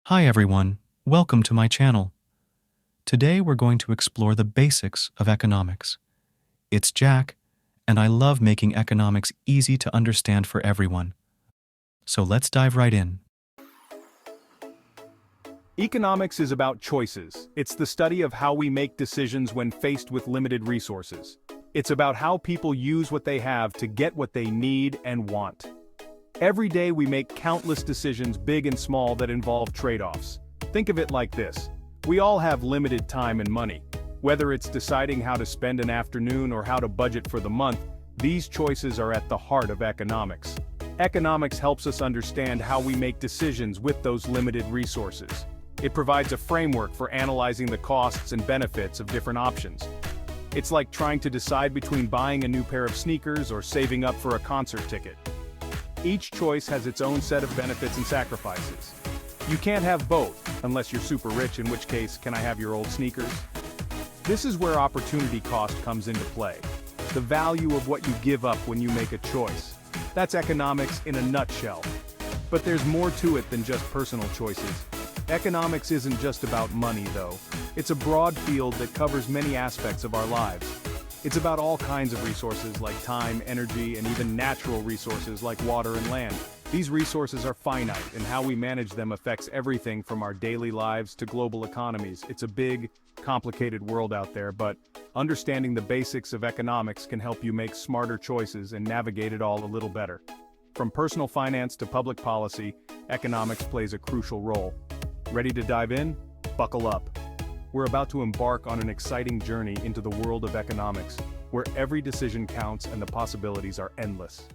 Hi everyone, welcome to my channel. Today we're going to explore the basics of economics. It's Jack, and I love making economics easy to understand for everyone. So let's dive right in. Economics is about choices. It's the study of how we make decisions when faced with limited resources. It's about how people use what they have to get what they need and want. Every day we make countless decisions, big and small, that involve trade-offs. Think of it like this. We all have limited time and money. Whether it's deciding how to spend an afternoon or how to budget for the month, these choices are at the heart of economics. Economics helps us understand how we make decisions with those limited resources. It provides a framework for analyzing the costs and benefits of different options. It's like trying to decide between buying a new pair of sneakers or saving up for a concert ticket. Each choice has its own set of benefits and sacrifices. You can't have both, unless you're super rich, in which case, can I have your old sneakers? This is where opportunity cost comes into play. The value of what you give up when you make a choice. That's economics in a nutshell. But there's more to it than just personal choices. Economics isn't just about money, though. It's a broad field that covers many aspects of our lives. It's about all kinds of resources like time, energy, and even natural resources like water and land. These resources are finite, and how we manage them affects everything from our daily lives to global economies. It's a big, complicated world out there, but understanding the basics of economics can help you make smarter choices and navigate it all a little better. From personal finance to public policy, economics plays a crucial role. Ready to dive in? Buckle up. We're about to embark on an exciting journey into the world of economics, where every decision counts and the possibilities are endless.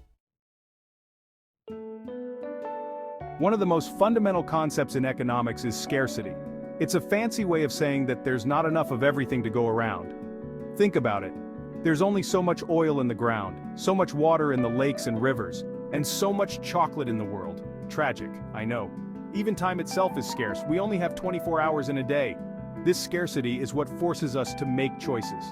One of the most fundamental concepts in economics is scarcity. It's a fancy way of saying that there's not enough of everything to go around. Think about it. There's only so much oil in the ground, so much water in the lakes and rivers, and so much chocolate in the world. Tragic, I know. Even time itself is scarce. We only have 24 hours in a day. This scarcity is what forces us to make choices.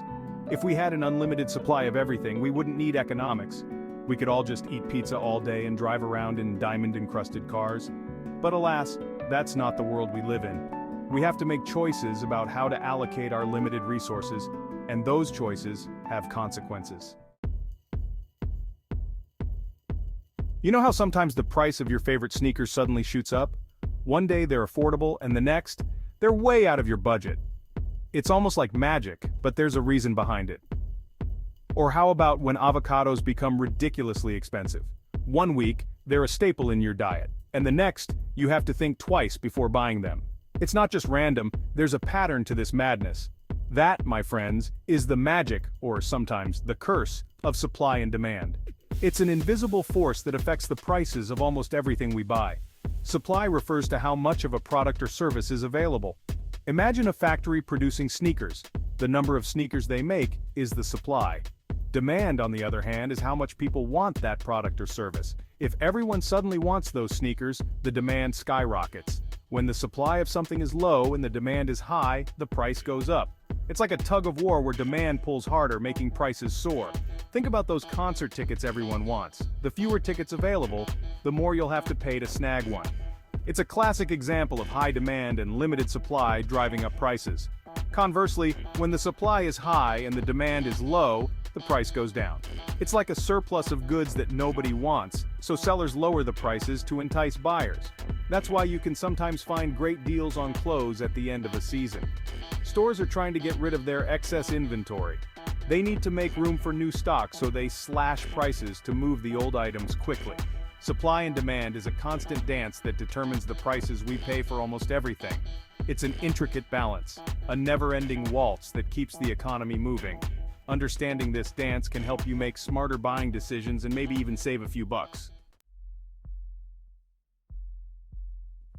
If we had an unlimited supply of everything, we wouldn't need economics. We could all just eat pizza all day and drive around in diamond-encrusted cars. But alas, that's not the world we live in. We have to make choices about how to allocate our limited resources, and those choices have consequences. You know how sometimes the price of your favorite sneakers suddenly shoots up? One day they're affordable, and the next, they're way out of your budget. It's almost like magic, but there's a reason behind it. Or how about when avocados become ridiculously expensive? One week, they're a staple in your diet, and the next, you have to think twice before buying them. It's not just random, there's a pattern to this madness. That, my friends, is the magic, or sometimes the curse, of supply and demand. It's an invisible force that affects the prices of almost everything we buy. Supply refers to how much of a product or service is available. Imagine a factory producing sneakers. The number of sneakers they make is the supply. Demand, on the other hand, is how much people want that product or service. If everyone suddenly wants those sneakers, the demand skyrockets. When the supply of something is low and the demand is high, the price goes up. It's like a tug of war where demand pulls harder, making prices soar. Think about those concert tickets everyone wants. The fewer tickets available, the more you'll have to pay to snag one. It's a classic example of high demand and limited supply driving up prices. Conversely, when the supply is high and the demand is low, the price goes down. It's like a surplus of goods that nobody wants, so sellers lower the prices to entice buyers. That's why you can sometimes find great deals on clothes at the end of a season. Stores are trying to get rid of their excess inventory. They need to make room for new stock, so they slash prices to move the old items quickly. Supply and demand is a constant dance that determines the prices we pay for almost everything. It's an intricate balance, a never-ending waltz that keeps the economy moving. Understanding this dance can help you make smarter buying decisions and maybe even save a few bucks.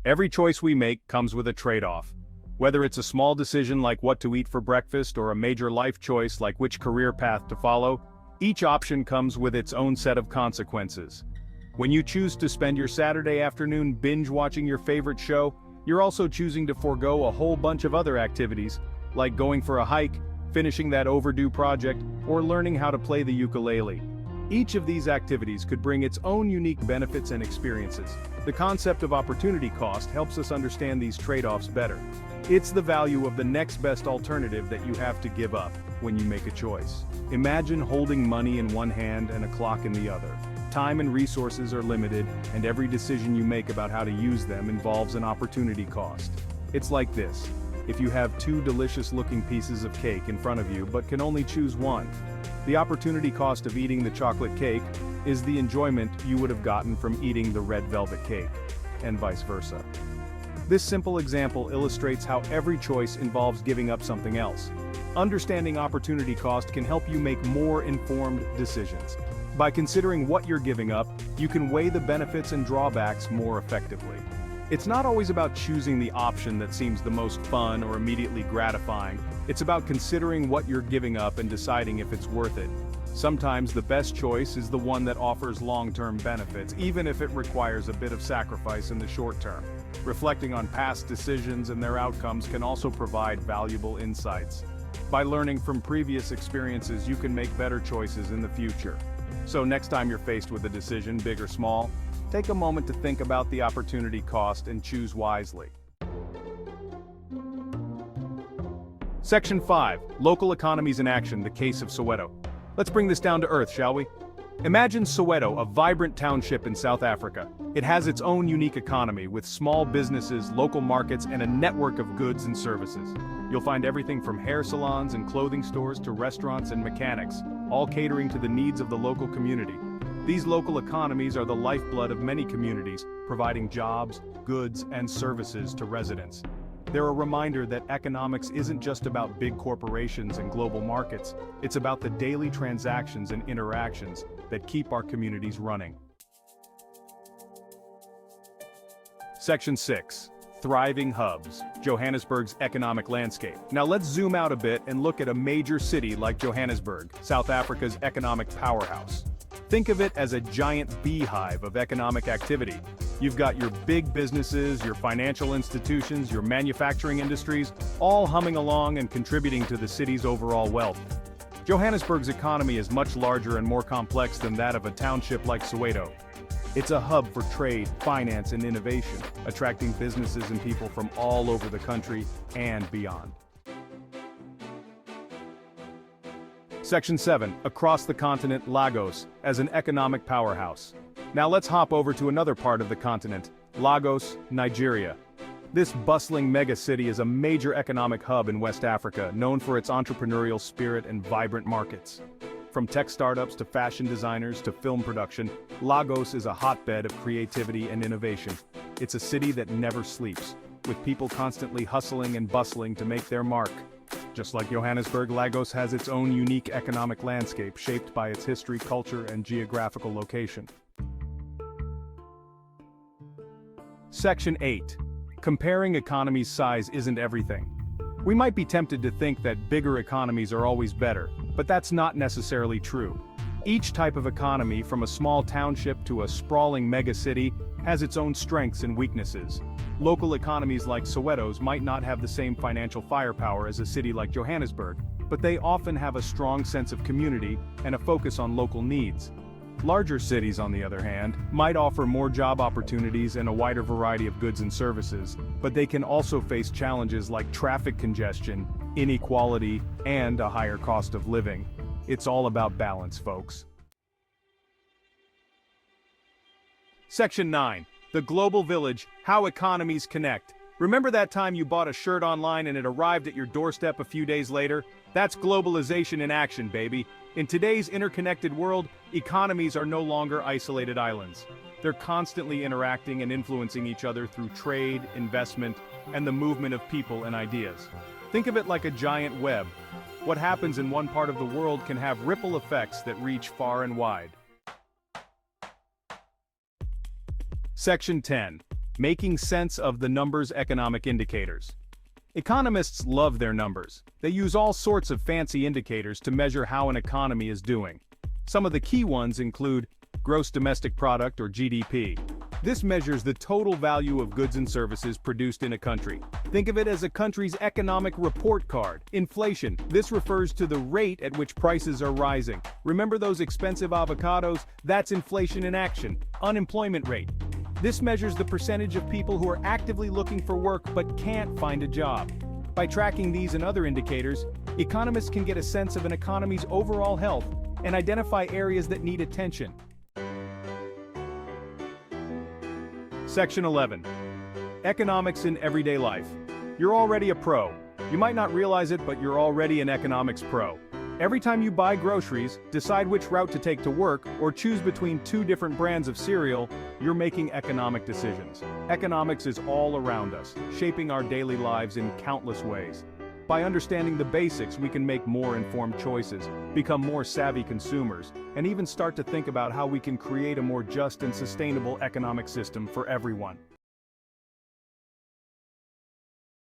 Every choice we make comes with a trade-off. Whether it's a small decision like what to eat for breakfast or a major life choice like which career path to follow, each option comes with its own set of consequences. When you choose to spend your Saturday afternoon binge-watching your favorite show, you're also choosing to forego a whole bunch of other activities, like going for a hike, finishing that overdue project, or learning how to play the ukulele. Each of these activities could bring its own unique benefits and experiences. The concept of opportunity cost helps us understand these trade-offs better. It's the value of the next best alternative that you have to give up when you make a choice. Imagine holding money in one hand and a clock in the other. Time and resources are limited, and every decision you make about how to use them involves an opportunity cost. It's like this. If you have two delicious-looking pieces of cake in front of you but can only choose one, the opportunity cost of eating the chocolate cake is the enjoyment you would have gotten from eating the red velvet cake, and vice versa. This simple example illustrates how every choice involves giving up something else. Understanding opportunity cost can help you make more informed decisions. By considering what you're giving up, you can weigh the benefits and drawbacks more effectively. It's not always about choosing the option that seems the most fun or immediately gratifying. It's about considering what you're giving up and deciding if it's worth it. Sometimes the best choice is the one that offers long-term benefits, even if it requires a bit of sacrifice in the short term. Reflecting on past decisions and their outcomes can also provide valuable insights. By learning from previous experiences, you can make better choices in the future. So next time you're faced with a decision, big or small, take a moment to think about the opportunity cost and choose wisely. Section 5. Local Economies in Action, the case of Soweto. Let's bring this down to earth, shall we? Imagine Soweto, a vibrant township in South Africa. It has its own unique economy, with small businesses, local markets, and a network of goods and services. You'll find everything from hair salons and clothing stores to restaurants and mechanics, all catering to the needs of the local community. These local economies are the lifeblood of many communities, providing jobs, goods, and services to residents. They're a reminder that economics isn't just about big corporations and global markets, it's about the daily transactions and interactions that keep our communities running. Section 6. Thriving hubs, Johannesburg's economic landscape. Now let's zoom out a bit and look at a major city like Johannesburg, South Africa's economic powerhouse. Think of it as a giant beehive of economic activity. You've got your big businesses, your financial institutions, your manufacturing industries, all humming along and contributing to the city's overall wealth. Johannesburg's economy is much larger and more complex than that of a township like Soweto. It's a hub for trade, finance, and innovation, attracting businesses and people from all over the country and beyond. Section 7. Across the continent, Lagos, as an economic powerhouse. Now let's hop over to another part of the continent, Lagos, Nigeria. This bustling megacity is a major economic hub in West Africa, known for its entrepreneurial spirit and vibrant markets. From tech startups to fashion designers to film production, Lagos is a hotbed of creativity and innovation. It's a city that never sleeps, with people constantly hustling and bustling to make their mark. Just like Johannesburg, Lagos has its own unique economic landscape shaped by its history, culture, and geographical location. Section 8. Comparing economies' size isn't everything. We might be tempted to think that bigger economies are always better, but that's not necessarily true. Each type of economy, from a small township to a sprawling megacity, has its own strengths and weaknesses. Local economies like Soweto's might not have the same financial firepower as a city like Johannesburg, but they often have a strong sense of community and a focus on local needs. Larger cities, on the other hand, might offer more job opportunities and a wider variety of goods and services, but they can also face challenges like traffic congestion, inequality, and a higher cost of living. It's all about balance, folks. Section 9. The Global Village, How Economies Connect. Remember that time you bought a shirt online and it arrived at your doorstep a few days later? That's globalization in action, baby. In today's interconnected world, economies are no longer isolated islands. They're constantly interacting and influencing each other through trade, investment, and the movement of people and ideas. Think of it like a giant web. What happens in one part of the world can have ripple effects that reach far and wide. Section 10. Making sense of the numbers economic indicators. Economists love their numbers. They use all sorts of fancy indicators to measure how an economy is doing. Some of the key ones include gross domestic product, or GDP. This measures the total value of goods and services produced in a country. Think of it as a country's economic report card. Inflation. This refers to the rate at which prices are rising. Remember those expensive avocados? That's inflation in action. Unemployment rate. This measures the percentage of people who are actively looking for work but can't find a job. By tracking these and other indicators, economists can get a sense of an economy's overall health and identify areas that need attention. Section 11. Economics in everyday life. You're already a pro. You might not realize it, but you're already an economics pro. Every time you buy groceries, decide which route to take to work, or choose between two different brands of cereal, you're making economic decisions. Economics is all around us, shaping our daily lives in countless ways. By understanding the basics, we can make more informed choices, become more savvy consumers, and even start to think about how we can create a more just and sustainable economic system for everyone.